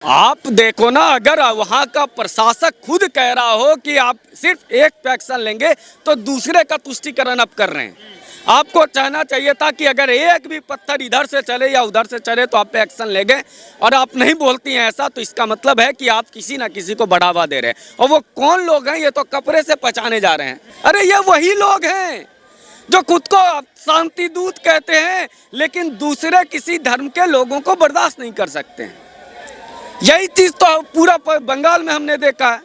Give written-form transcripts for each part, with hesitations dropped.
आप देखो ना, अगर वहाँ का प्रशासक खुद कह रहा हो कि आप सिर्फ एक पे एक्शन लेंगे तो दूसरे का तुष्टीकरण आप कर रहे हैं। आपको कहना चाहिए था कि अगर एक भी पत्थर इधर से चले या उधर से चले तो आप पे एक्शन लेंगे, और आप नहीं बोलती हैं ऐसा, तो इसका मतलब है कि आप किसी ना किसी को बढ़ावा दे रहे हैं। और वो कौन लोग हैं, ये तो कपड़े से पहचाने जा रहे हैं। अरे ये वही लोग हैं जो खुद को शांति दूत कहते हैं, लेकिन दूसरे किसी धर्म के लोगों को बर्दाश्त नहीं कर सकते हैं। यही चीज तो पूरा बंगाल में हमने देखा है।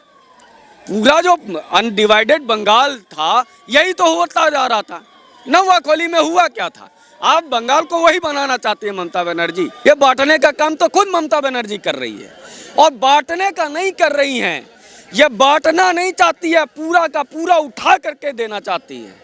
पूरा जो अनडिवाइडेड बंगाल था, यही तो होता जा रहा था। नवाखोली में हुआ क्या था? आप बंगाल को वही बनाना चाहती है ममता बनर्जी। ये बांटने का काम तो खुद ममता बनर्जी कर रही है, और बांटने का नहीं कर रही हैं। ये बांटना नहीं चाहती है, पूरा का पूरा उठा करके देना चाहती है।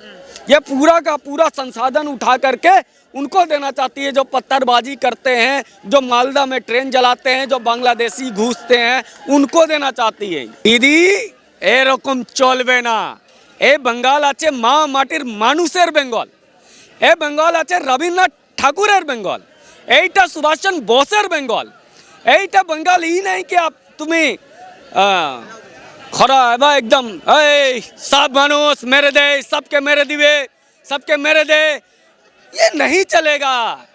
ये पूरा का पूरा संसाधन उठा करके उनको देना चाहती है जो पत्थरबाजी करते हैं, जो मालदा में ट्रेन जलाते हैं, जो बांग्लादेशी घुसते हैं, उनको देना चाहती है। दीदी एरकम चलबे ना। ए बंगाल आछे मा माटिर मानुषेर बेंगल। ए बंगाल आछे रवीन्द्रनाथ ठाकुरेर बेंगल। एइटा सुभाषचंद्र बोसेर बेंगल। एइटा बंगाल ही नहीं कि आप तुम्हें खरा एबा एकदम सब मानुष मेरे दे, सबके मेरे दिवे, सबके मेरे दे, ये नहीं चलेगा।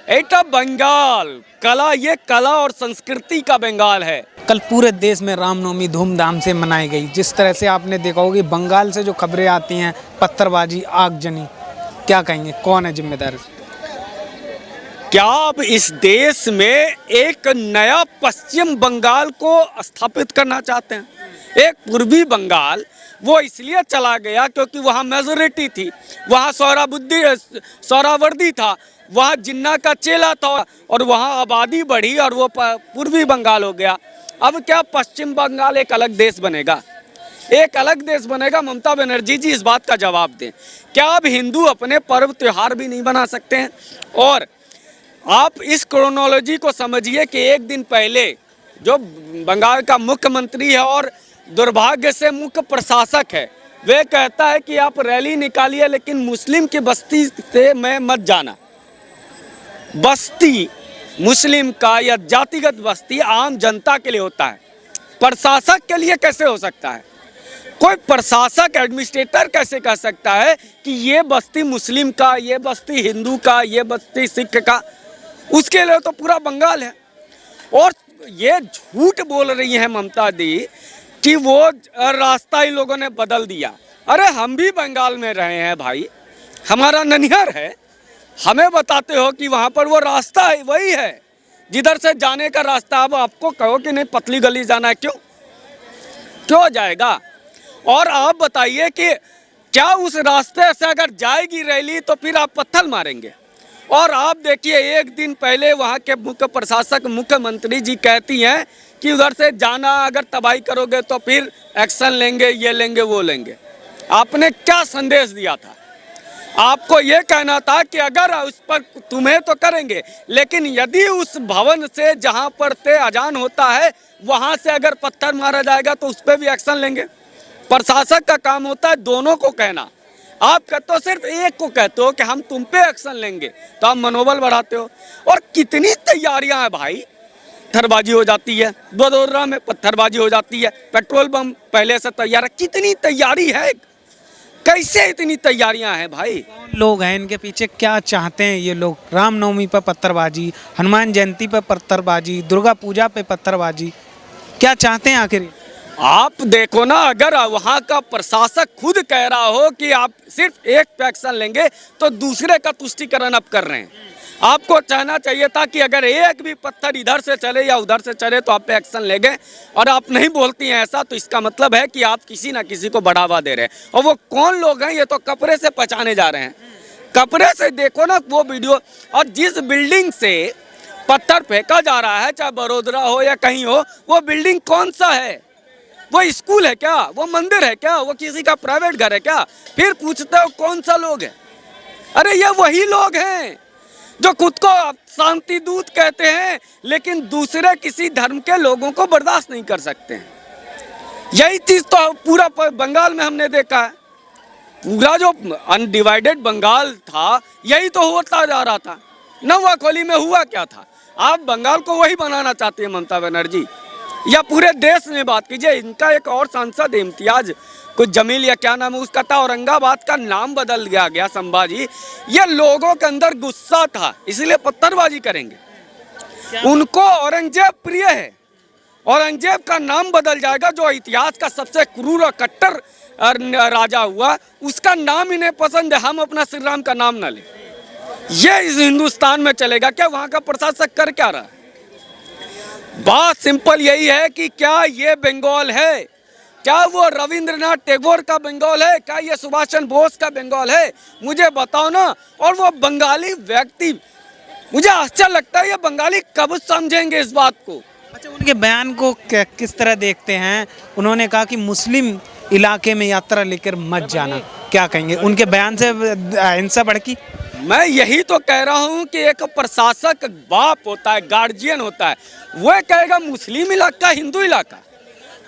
एटा बंगाल कला, ये कला और संस्कृति का बंगाल है। कल पूरे देश में रामनवमी धूमधाम से मनाई गई। जिस तरह से आपने देखा होगा बंगाल से जो खबरें आती हैं, पत्थरबाजी, आगजनी, क्या कहेंगे, कौन है जिम्मेदार? क्या आप इस देश में एक नया पश्चिम बंगाल को स्थापित करना चाहते हैं? एक पूर्वी बंगाल वो इसलिए चला गया क्योंकि वहाँ मेजोरिटी थी, वहाँ सोहरावर्दी था, वहाँ जिन्ना का चेला था, और वहाँ आबादी बढ़ी और वो पूर्वी बंगाल हो गया। अब क्या पश्चिम बंगाल एक अलग देश बनेगा? एक अलग देश बनेगा? ममता बनर्जी जी इस बात का जवाब दें। क्या अब हिंदू अपने पर्व त्योहार भी नहीं बना सकते हैं? और आप इस क्रोनोलॉजी को समझिए कि एक दिन पहले जो बंगाल का मुख्यमंत्री है और दुर्भाग्य से मुख्य प्रशासक है, वे कहता है कि आप रैली निकालिए लेकिन मुस्लिम की बस्ती से मैं मत जाना। बस्ती मुस्लिम का या जातिगत बस्ती आम जनता के लिए होता है, प्रशासक के लिए कैसे हो सकता है? कोई प्रशासक एडमिनिस्ट्रेटर कैसे कह सकता है कि ये बस्ती मुस्लिम का, ये बस्ती हिंदू का, ये बस्ती सिख का? उसके लिए तो पूरा बंगाल है। और ये झूठ बोल रही है ममता दी कि वो रास्ता ही लोगों ने बदल दिया। अरे हम भी बंगाल में रहे हैं भाई, हमारा ननिहाल है। हमें बताते हो कि वहाँ पर वो रास्ता है, वही है जिधर से जाने का रास्ता। अब आपको कहो कि नहीं पतली गली जाना है, क्यों जाएगा? और आप बताइए कि क्या उस रास्ते से अगर जाएगी रैली तो फिर आप पत्थर मारेंगे? और आप देखिए एक दिन पहले वहाँ के मुख्य प्रशासक मुख्यमंत्री जी कहती हैं कि उधर से जाना, अगर तबाही करोगे तो फिर एक्शन लेंगे, ये लेंगे, वो लेंगे। आपने क्या संदेश दिया था? आपको ये कहना था कि अगर उस पर तुम्हें तो करेंगे, लेकिन यदि उस भवन से जहाँ पर ते अजान होता है वहाँ से अगर पत्थर मारा जाएगा तो उस पर भी एक्शन लेंगे। प्रशासक का काम होता है दोनों को कहना। आप कहते हो सिर्फ एक को कहते हो कि हम तुम पे एक्शन लेंगे, तो आप मनोबल बढ़ाते हो। और कितनी तैयारियां हैं भाई, पत्थरबाजी हो जाती है, वडोदरा में पत्थरबाजी हो जाती है, पेट्रोल बम पहले से तैयार है। कितनी तैयारी है, कैसे इतनी तैयारियां हैं भाई? कौन लोग हैं इनके पीछे, क्या चाहते हैं ये लोग? रामनवमी पर पत्थरबाजी, हनुमान जयंती पर पत्थरबाजी, दुर्गा पूजा पे पत्थरबाजी, क्या चाहते हैं आखिर? आप देखो ना, अगर वहाँ का प्रशासक खुद कह रहा हो कि आप सिर्फ एक पे एक्शन लेंगे तो दूसरे का तुष्टीकरण आप कर रहे हैं। आपको कहना चाहिए था कि अगर एक भी पत्थर इधर से चले या उधर से चले तो आप पे एक्शन लेंगे, और आप नहीं बोलती हैं ऐसा, तो इसका मतलब है कि आप किसी ना किसी को बढ़ावा दे रहे हैं। और वो कौन लोग हैं, ये तो कपड़े से पहचाने जा रहे हैं। कपड़े से देखो ना वो वीडियो। और जिस बिल्डिंग से पत्थर फेंका जा रहा है, चाहे वडोदरा हो या कहीं हो, वो बिल्डिंग कौन सा है? वो स्कूल है क्या? वो मंदिर है क्या? वो किसी का प्राइवेट घर है क्या? फिर पूछते हो कौन सा लोग है? अरे ये वही लोग हैं जो खुद को शांति दूत कहते हैं, लेकिन दूसरे किसी धर्म के लोगों को बर्दाश्त नहीं कर सकते हैं। यही चीज तो पूरा बंगाल में हमने देखा है। पूरा जो अनडिवाइडेड बंगाल था, यही तो होता जा रहा था। नवाखोली में हुआ क्या था? आप बंगाल को वही बनाना चाहती है ममता बनर्जी, या पूरे देश में बात कीजिए। इनका एक और सांसद इम्तियाज कुछ जमील या क्या नाम है उसका था, औरंगाबाद का नाम बदल गया संभाजी। ये लोगों के अंदर गुस्सा था इसलिए पत्थरबाजी करेंगे। उनको औरंगजेब प्रिय है, औरंगजेब का नाम बदल जाएगा जो इतिहास का सबसे क्रूर और कट्टर राजा हुआ, उसका नाम इन्हें पसंद है। हम अपना श्री राम का नाम ना लें, ये इस हिंदुस्तान में चलेगा क्या? वहाँ का प्रशासक कर क्या रहा है? बात सिंपल यही है कि क्या ये बंगाल है, क्या वो रविंद्रनाथ टैगोर का बंगाल है, क्या ये सुभाष चंद्र बोस का बंगाल है? मुझे बताओ ना। और वो बंगाली व्यक्ति, मुझे आश्चर्य लगता है ये बंगाली कब समझेंगे इस बात को। अच्छा, उनके बयान को किस तरह देखते हैं? उन्होंने कहा कि मुस्लिम इलाके में यात्रा लेकर मत जाना, क्या कहेंगे? उनके बयान से हिंसा भड़की? मैं यही तो कह रहा हूँ कि एक प्रशासक बाप होता है, गार्जियन होता है, वह कहेगा मुस्लिम इलाका हिंदू इलाका।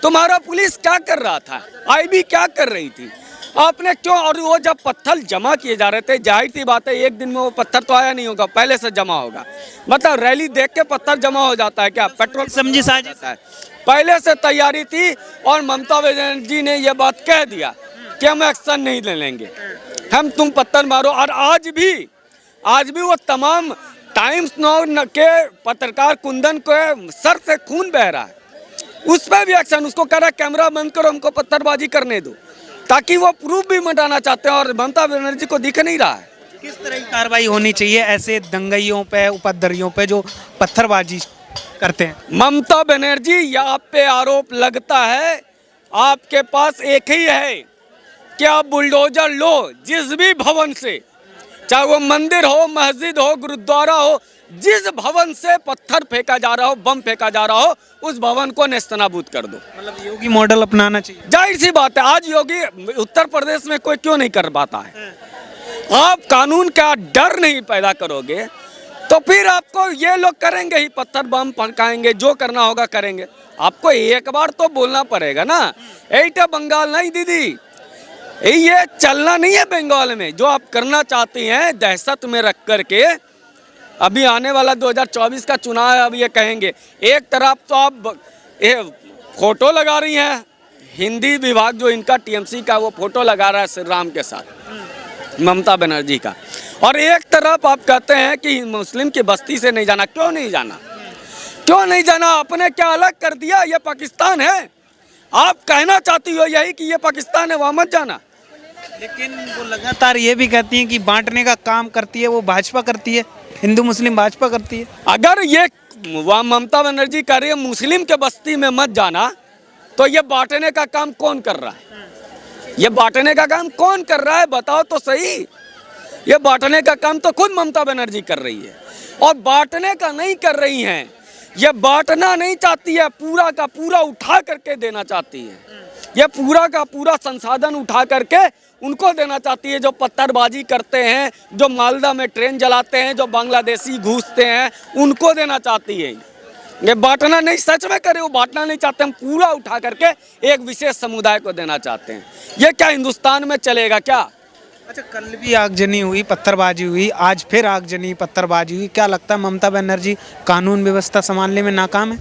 तुम्हारा पुलिस क्या कर रहा था, आईबी क्या कर रही थी, आपने क्यों? और वो जब पत्थर जमा किए जा रहे थे, जाहिर सी बात है एक दिन में वो पत्थर तो आया नहीं होगा, पहले से जमा होगा। मतलब रैली देख के पत्थर जमा हो जाता है क्या? पेट्रोल समझी साजिश है, पहले से तैयारी थी। और ममता बनर्जी ने ये बात कह दिया कि हम एक्शन नहीं ले लेंगे, हम तुम पत्थर मारो। और आज भी वो तमाम टाइम्स नाउ के पत्रकार कुंदन को सर से खून बह रहा है, उस पर भी एक्शन। उसको कह रहा है कैमरा बंद करो, हमको पत्थरबाजी करने दो, ताकि वो प्रूफ भी मिटाना चाहते हैं। और ममता बनर्जी को दिख नहीं रहा है। किस तरह की कार्रवाई होनी चाहिए ऐसे दंगइयों पे, उपद्रवियों पे जो पत्थरबाजी करते हैं? ममता बनर्जी, यहाँ पे आरोप लगता है आपके पास एक ही है कि आप बुलडोजर लो, जिस भी भवन से, चाहे वो मंदिर हो, मस्जिद हो, गुरुद्वारा हो, जिस भवन से पत्थर फेंका जा रहा हो, बम फेंका जा रहा हो, उस भवन को नेस्तनाबूद कर दो। मतलब योगी मॉडल अपनाना चाहिए। जाहिर सी बात है, आज योगी उत्तर प्रदेश में कोई क्यों नहीं कर पाता है? आप कानून का डर नहीं पैदा करोगे तो फिर आपको ये लोग करेंगे ही, पत्थर बम फंकाएंगे, जो करना होगा करेंगे। आपको एक बार तो बोलना पड़ेगा ना, एटा बंगाल नहीं दीदी, ये चलना नहीं है बंगाल में। जो आप करना चाहती हैं दहशत में रख करके, अभी आने वाला 2024 का चुनाव है, अब ये कहेंगे एक तरफ तो आप ये फोटो लगा रही हैं, हिंदी विभाग जो इनका टीएमसी का वो फोटो लगा रहा है श्री राम के साथ, ममता बनर्जी का, और एक तरफ आप कहते हैं कि मुस्लिम की बस्ती से नहीं जाना। क्यों नहीं जाना, क्यों नहीं जाना? आपने क्या अलग कर दिया? ये पाकिस्तान है, आप कहना चाहती हो यही कि ये पाकिस्तान है, वहाँ मत जाना। लेकिन वो लगातार ये भी कहती हैं कि बांटने का काम करती है वो भाजपा करती है, हिंदू मुस्लिम भाजपा करती है। अगर ये ममता बनर्जी कह रही है मुस्लिम के बस्ती में मत जाना, तो ये बांटने का काम कौन कर रहा है? ये बांटने का काम कौन कर रहा है बताओ तो सही। ये बांटने का काम तो खुद ममता बनर्जी कर रही है, और बांटने का नहीं कर रही हैं, ये बांटना नहीं चाहती है, पूरा का पूरा उठा करके देना चाहती है। ये पूरा का पूरा संसाधन उठा करके उनको देना चाहती है, जो पत्थरबाजी करते हैं, जो मालदा में ट्रेन जलाते हैं, जो बांग्लादेशी घुसते हैं, उनको देना चाहती है। ये बांटना नहीं, सच में करे वो बांटना नहीं चाहते, हम पूरा उठा करके एक विशेष समुदाय को देना चाहते हैं। ये क्या हिंदुस्तान में चलेगा क्या? अच्छा, कल भी आगजनी हुई, पत्थरबाजी हुई, आज फिर आगजनी पत्थरबाजी हुई, क्या लगता है ममता बनर्जी कानून व्यवस्था संभालने में नाकाम है?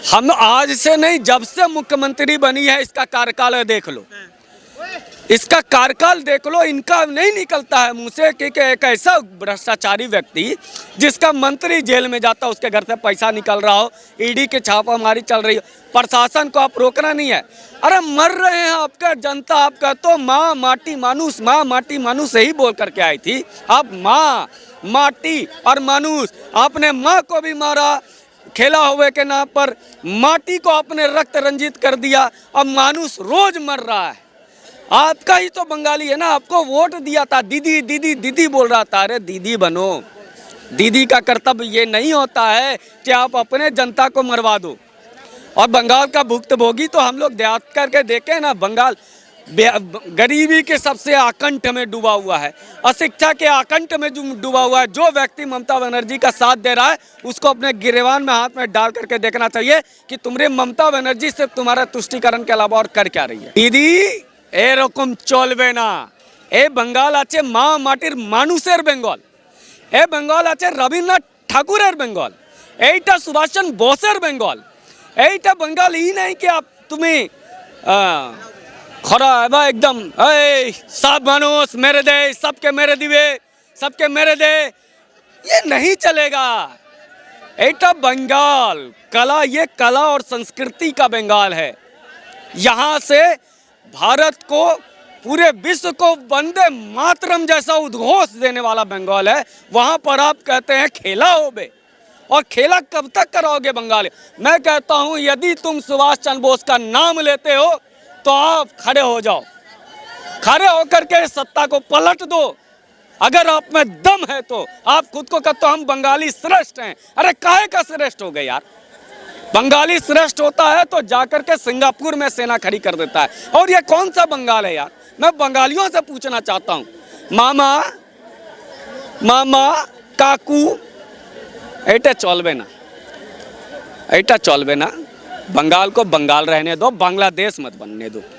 हम आज से नहीं, जब से मुख्यमंत्री बनी है इसका कार्यकाल देख लो, इसका कार्यकाल देख लो, इनका नहीं निकलता है मुंह से कि एक ऐसा भ्रष्टाचारी व्यक्ति जिसका मंत्री जेल में जाता, उसके घर से पैसा निकल रहा हो, ईडी के छापामारी चल रही हो, प्रशासन को आप रोकना नहीं है। अरे मर रहे हैं आपका जनता, आपका तो माँ माटी मानुस, माँ माटी मानुस यही बोल करके आई थी। आप माँ माटी और मानुस, आपने माँ को भी मारा खेला हुए के नाम पर, माटी को आपने रक्त रंजित कर दिया, अब मानुस रोज मर रहा है। आपका ही तो बंगाली है ना, आपको वोट दिया था, दीदी दीदी दीदी बोल रहा था। अरे दीदी बनो, दीदी का कर्तव्य ये नहीं होता है कि आप अपने जनता को मरवा दो। और बंगाल का भुक्तभोगी तो हम लोग देहात करके देखें ना, बंगाल गरीबी के सबसे आकंठ में डूबा हुआ है, अशिक्षा के आकंठ में डूबा हुआ है। जो व्यक्ति ममता बनर्जी का साथ दे रहा है उसको अपने गिरेबान में हाथ में डाल करके देखना चाहिए कि तुम्हारी ममता बनर्जी सिर्फ तुम्हारा तुष्टिकरण के अलावा और कर क्या रही है। दीदी এরকম চলবে না। এ বেঙ্গল আছে মা মাটির মানুষের বেঙ্গল, এ বেঙ্গল আছে রবীন্দ্রনাথ ঠাকুরের বেঙ্গল, এইটা সুভাষচন্দ্র বোসের বেঙ্গল, এইটা বেঙ্গল ই नहीं कि आप तुम्हें खरा है एकदम सब मानुष मेरे दे, सबके मेरे दिवे, सबके मेरे दे, ये नहीं चलेगा। एटा बंगाल कला, ये कला और संस्कृति का बंगाल है। यहाँ से भारत को, पूरे विश्व को वंदे मातरम जैसा उद्घोष देने वाला बंगाल है। वहाँ पर आप कहते हैं खेला हो बे, और खेला कब तक कराओगे बंगाली? मैं कहता हूँ यदि तुम सुभाष चंद्र बोस का नाम लेते हो तो आप खड़े हो जाओ, खड़े होकर के इस सत्ता को पलट दो। अगर आप में दम है तो आप खुद को कहते हो हम बंगाली श्रेष्ठ हैं। अरे काहे का श्रेष्ठ हो गए यार? बंगाली श्रेष्ठ होता है तो जाकर के सिंगापुर में सेना खड़ी कर देता है। और ये कौन सा बंगाल है यार? मैं बंगालियों से पूछना चाहता हूँ, मामा मामा काकू, এটা চলবে না, এটা চলবে না। बंगाल को बंगाल रहने दो, बांग्लादेश मत बनने दो।